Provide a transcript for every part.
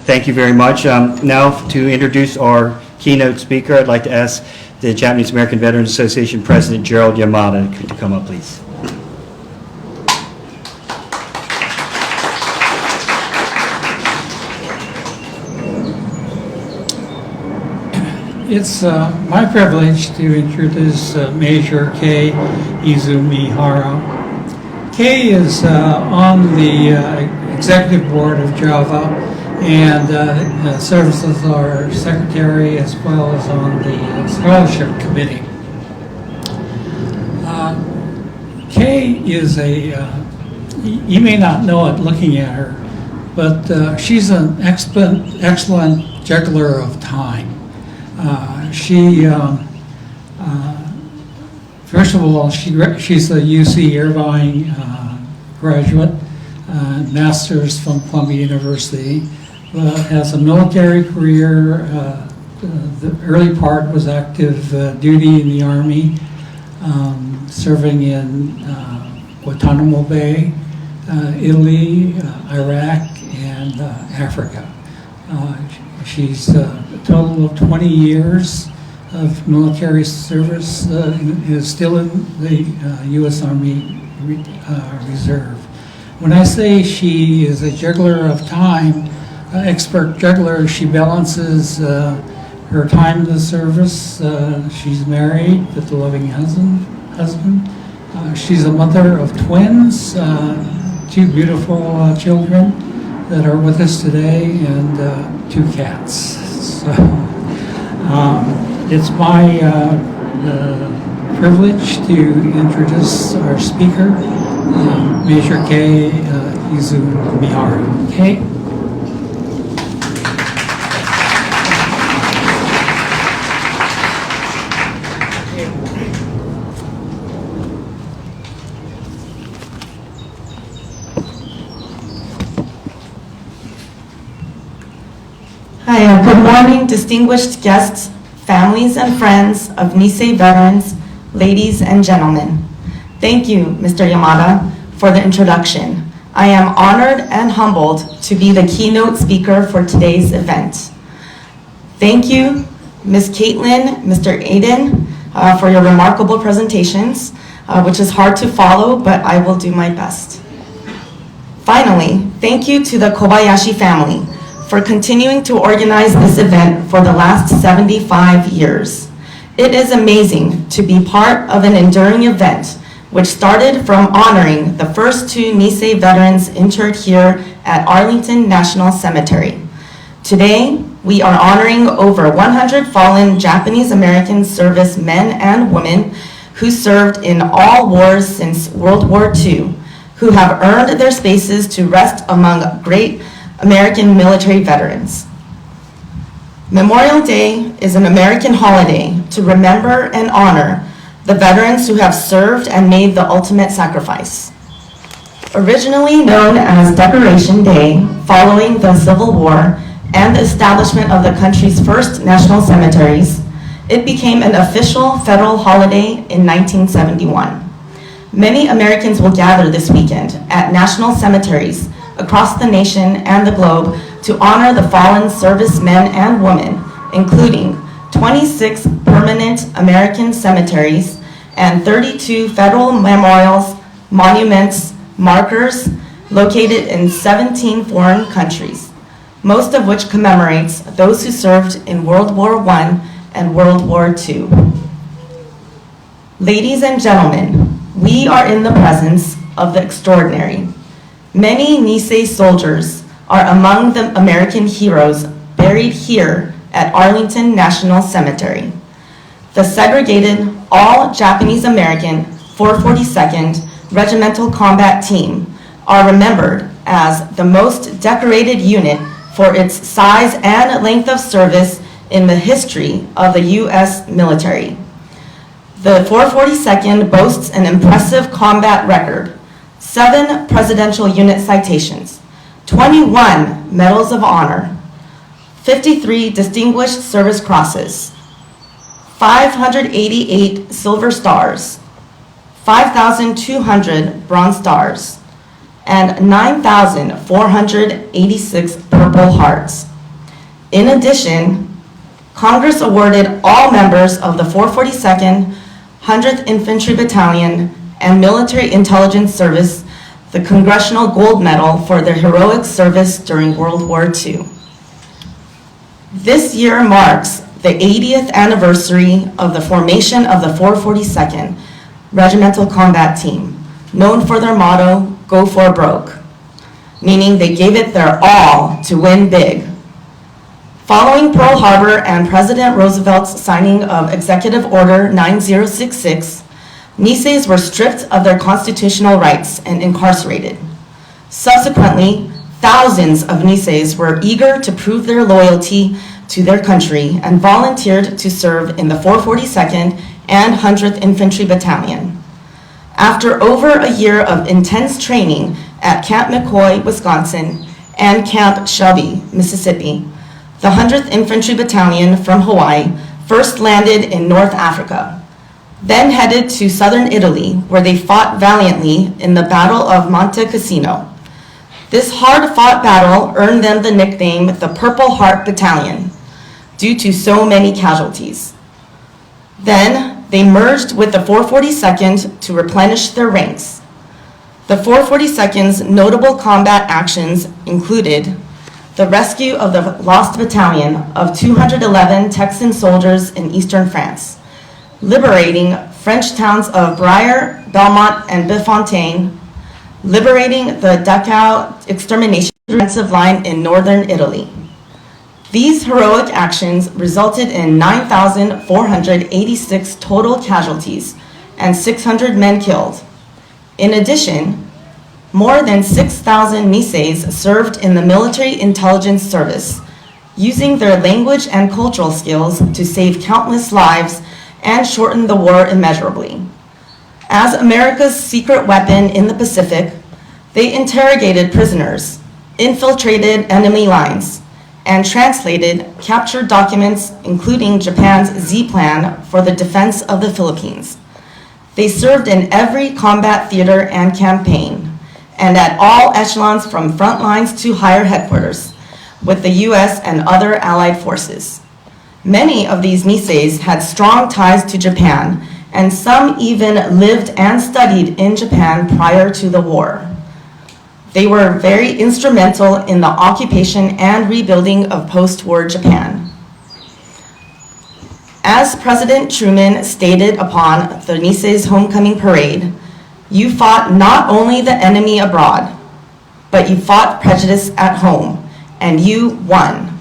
Thank you very much. Now to introduce our keynote speaker, I'd like to ask the Japanese American Veterans Association President Gerald Yamada to come up, please. It's my privilege to introduce Major Kei Izumihara. Kei is on the executive board of JAVA and serves as our secretary as well as on the scholarship committee. Kei is you may not know it looking at her, but she's an excellent juggler of time. First of all, she's a UC Irvine graduate, master's from Columbia University, has a military career. The early part was active duty in the Army, serving in Guantanamo Bay, Italy, Iraq, and Africa. She's a total of 20 years of military service, is still in the U.S. Army Reserve. When I say she is a juggler of time, expert juggler, she balances her time in the service. She's married with a loving husband. She's a mother of twins, two beautiful children that are with us today, and 2 cats. So it's my privilege to introduce our speaker, Major Kei Izumihara. Kei? Hi, good morning, distinguished guests, families and friends of Nisei veterans, ladies and gentlemen. Thank you, Mr. Yamada, for the introduction. I am honored and humbled to be the keynote speaker for today's event. Thank you, Ms. Caitlin, Mr. Aiden, for your remarkable presentations, which is hard to follow, but I will do my best. Finally, thank you to the Kobayashi family for continuing to organize this event for the last 75 years. It is amazing to be part of an enduring event which started from honoring the first 2 Nisei veterans interred here at Arlington National Cemetery. Today, we are honoring over 100 fallen Japanese American service men and women who served in all wars since World War II, who have earned their spaces to rest among great American military veterans. Memorial Day is an American holiday to remember and honor the veterans who have served and made the ultimate sacrifice. Originally known as Decoration Day, following the Civil War and the establishment of the country's first national cemeteries, it became an official federal holiday in 1971. Many Americans will gather this weekend at national cemeteries across the nation and the globe to honor the fallen servicemen and women, including 26 permanent American cemeteries and 32 federal memorials, monuments, markers located in 17 foreign countries, most of which commemorates those who served in World War I and World War II. Ladies and gentlemen, we are in the presence of the extraordinary. Many Nisei soldiers are among the American heroes buried here at Arlington National Cemetery. The segregated all-Japanese American 442nd Regimental Combat Team are remembered as the most decorated unit for its size and length of service in the history of the U.S. military. The 442nd boasts an impressive combat record: 7 Presidential Unit citations, 21 Medals of Honor, 53 Distinguished Service Crosses, 588 Silver Stars, 5,200 Bronze Stars, and 9,486 Purple Hearts. In addition, Congress awarded all members of the 442nd, 100th Infantry Battalion, and Military Intelligence Service the Congressional Gold Medal for their heroic service during World War II. This year marks the 80th anniversary of the formation of the 442nd Regimental Combat Team, known for their motto, "Go for broke," meaning they gave it their all to win big. Following Pearl Harbor and President Roosevelt's signing of Executive Order 9066, Niseis were stripped of their constitutional rights and incarcerated. Subsequently, thousands of Niseis were eager to prove their loyalty to their country and volunteered to serve in the 442nd and 100th Infantry Battalion. After over a year of intense training at Camp McCoy, Wisconsin, and Camp Shelby, Mississippi, the 100th Infantry Battalion from Hawaii first landed in North Africa, then headed to southern Italy, where they fought valiantly in the Battle of Monte Cassino. This hard-fought battle earned them the nickname the Purple Heart Battalion, due to so many casualties. Then, they merged with the 442nd to replenish their ranks. The 442nd's notable combat actions included the rescue of the lost battalion of 211 Texan soldiers in eastern France, liberating French towns of Briare, Belmont, and Bifontaine, liberating the Dachau extermination defensive line in northern Italy. These heroic actions resulted in 9,486 total casualties and 600 men killed. In addition, more than 6,000 Niseis served in the Military Intelligence Service, using their language and cultural skills to save countless lives and shorten the war immeasurably. As America's secret weapon in the Pacific, they interrogated prisoners, infiltrated enemy lines, and translated captured documents, including Japan's Z-Plan for the defense of the Philippines. They served in every combat theater and campaign, and at all echelons from front lines to higher headquarters, with the US and other allied forces. Many of these Niseis had strong ties to Japan, and some even lived and studied in Japan prior to the war. They were very instrumental in the occupation and rebuilding of post-war Japan. As President Truman stated upon the Niseis homecoming parade, "You fought not only the enemy abroad, but you fought prejudice at home, and you won."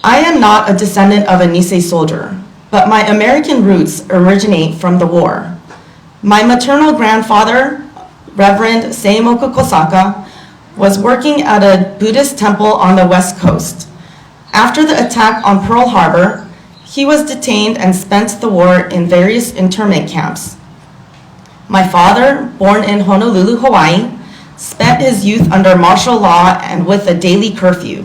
I am not a descendant of a Nisei soldier, but my American roots originate from the war. My maternal grandfather, Reverend Seimoku Kosaka, was working at a Buddhist temple on the West Coast. After the attack on Pearl Harbor, he was detained and spent the war in various internment camps. My father, born in Honolulu, Hawaii, spent his youth under martial law and with a daily curfew.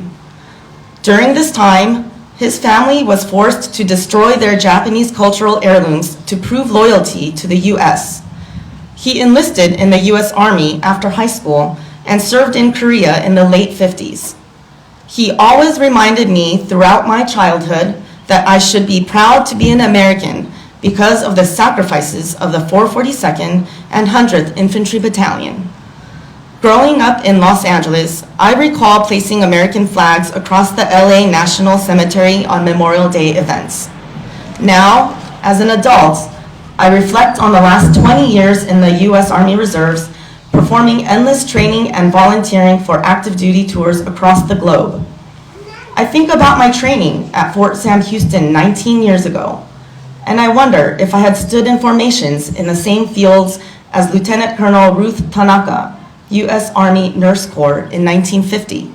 During this time, his family was forced to destroy their Japanese cultural heirlooms to prove loyalty to the US. He enlisted in the US Army after high school and served in Korea in the late 50s. He always reminded me throughout my childhood that I should be proud to be an American because of the sacrifices of the 442nd and 100th Infantry Battalion. Growing up in Los Angeles, I recall placing American flags across the LA National Cemetery on Memorial Day events. Now, as an adult, I reflect on the last 20 years in the US Army Reserves, performing endless training and volunteering for active duty tours across the globe. I think about my training at Fort Sam Houston 19 years ago, and I wonder if I had stood in formations in the same fields as Lieutenant Colonel Ruth Tanaka, US Army Nurse Corps in 1950.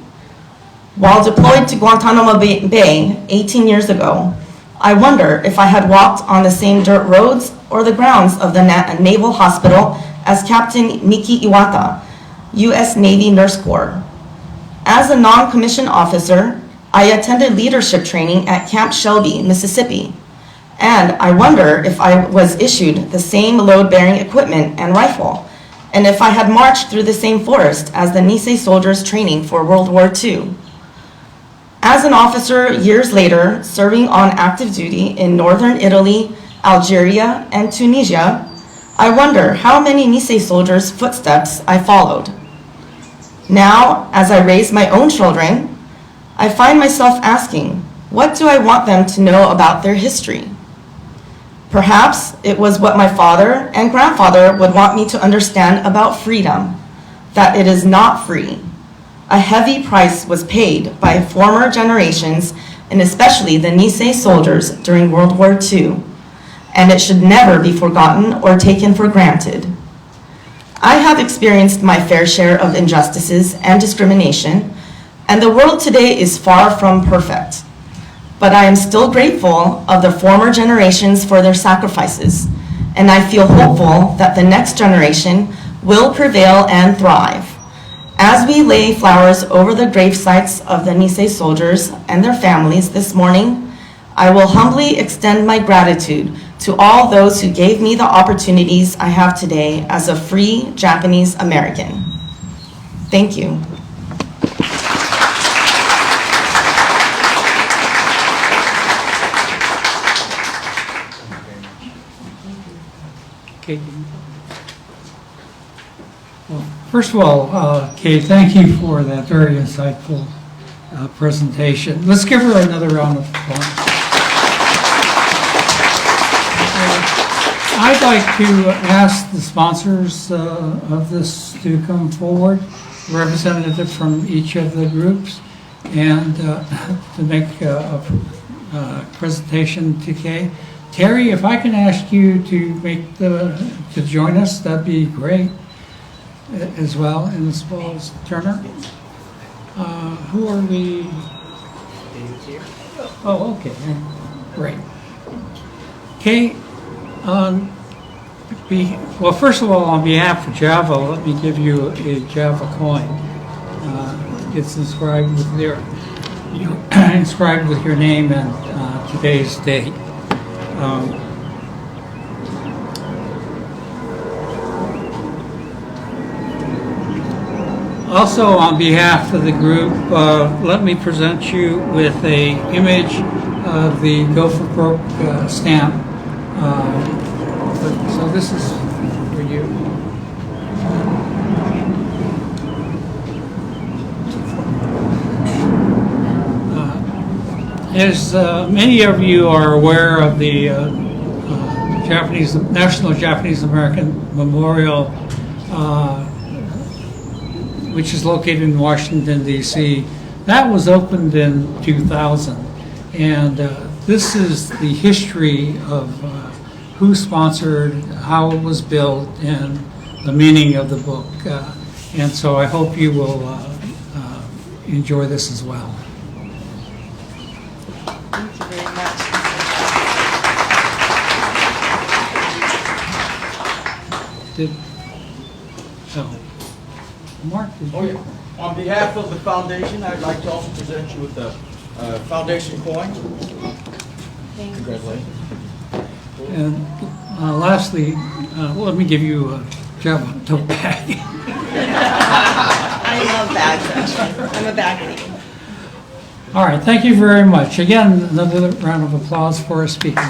While deployed to Guantanamo Bay 18 years ago, I wonder if I had walked on the same dirt roads or the grounds of the Naval Hospital as Captain Miki Iwata, US Navy Nurse Corps. As a non-commissioned officer, I attended leadership training at Camp Shelby, Mississippi, and I wonder if I was issued the same load-bearing equipment and rifle, and if I had marched through the same forest as the Nisei soldiers training for World War II. As an officer years later, serving on active duty in northern Italy, Algeria, and Tunisia, I wonder how many Nisei soldiers' footsteps I followed. Now, as I raise my own children, I find myself asking, what do I want them to know about their history? Perhaps it was what my father and grandfather would want me to understand about freedom, that it is not free. A heavy price was paid by former generations, and especially the Nisei soldiers during World War II, and it should never be forgotten or taken for granted. I have experienced my fair share of injustices and discrimination, and the world today is far from perfect. But I am still grateful of the former generations for their sacrifices, and I feel hopeful that the next generation will prevail and thrive. As we lay flowers over the grave sites of the Nisei soldiers and their families this morning, I will humbly extend my gratitude to all those who gave me the opportunities I have today as a free Japanese American. Thank you. Okay. Well, first of all, Kay, thank you for that very insightful presentation. Let's give her another round of applause. I'd like to ask the sponsors of this to come forward, representative from each of the groups, and to make a presentation to Kay. Terry, if I can ask you to join us, that'd be great as well, and as well as Turner. Who are we? Oh, okay, great. Kay, well, first of all, on behalf of Java, let me give you a Java coin. It's inscribed with your name and today's date. Also, on behalf of the group, let me present you with an image of the Go for Broke stamp. So this is for you. As many of you are aware of the National Japanese American Memorial, which is located in Washington, D.C. That was opened in 2000, and this is the history of who sponsored, how it was built, and the meaning of the book. And so I hope you will enjoy this as well. Thank you very much. Mark, Oh, yeah. On behalf of the foundation, I'd like to also present you with the foundation coin. Congratulations. and lastly, let me give you a Java tote bag. I love bags, actually. I'm a bag lady. All right, thank you very much. Again, another round of applause for our speaker.